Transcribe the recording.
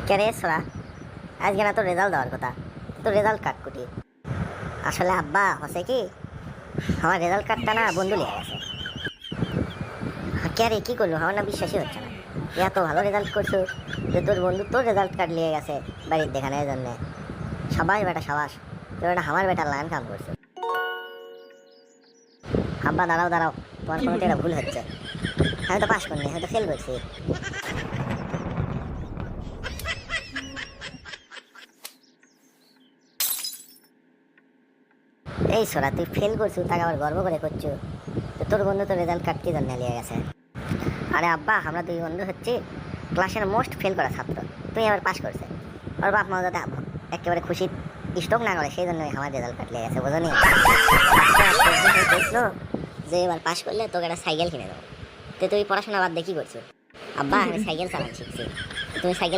কে রে সোরা, আজকে না তো রেজাল্ট দেওয়ার কথা, তো রেজাল্ট কার্ড কুটি। আসলে আব্বা হচ্ছে কি, আমার রেজাল্ট কার্ডটা না বন্ধু লিয়ে গেছে। কে রে কি করলো, আমার না বিশ্বাসই হচ্ছে না। এত ভালো রেজাল্ট করছো যে তোর বন্ধু তোর রেজাল্ট কার্ড নিয়ে গেছে বাড়ির দেখানোর জন্য। সবাই বেটা সাবাস, তোর এটা আমার বেটার লাইন কাম করছে। আব্বা দাঁড়াও দাঁড়াও, তোমার কোনো একটা ভুল হচ্ছে। আমি তো পাস করিনি, আমি তো ফেল করছি। এই সোরা, তুই ফেল করছো তাকে আবার গর্ব করে করছো, তো তোর বন্ধু তো রেজাল্ট কার্ড কি জন্য নিয়ে গেছে? আরে আব্বা, আমরা দুই বন্ধু হচ্ছে ক্লাসের মোস্ট ফেল করা ছাত্র, তুই আবার পাস করছে। ওর বাপ মা যাতে একেবারে খুশি স্টক না করে সেই জন্যই আমার রেজাল্ট কার্ড নিয়ে গেছে, বোঝনি? দেখলো যে এবার পাস করলে তোকে একটা সাইকেল কিনে দেবো। তো তুই পড়াশোনা বাদ দিয়ে কি করছো? আব্বা আমি সাইকেল চালানো শিখছি, তুমি সাইকেল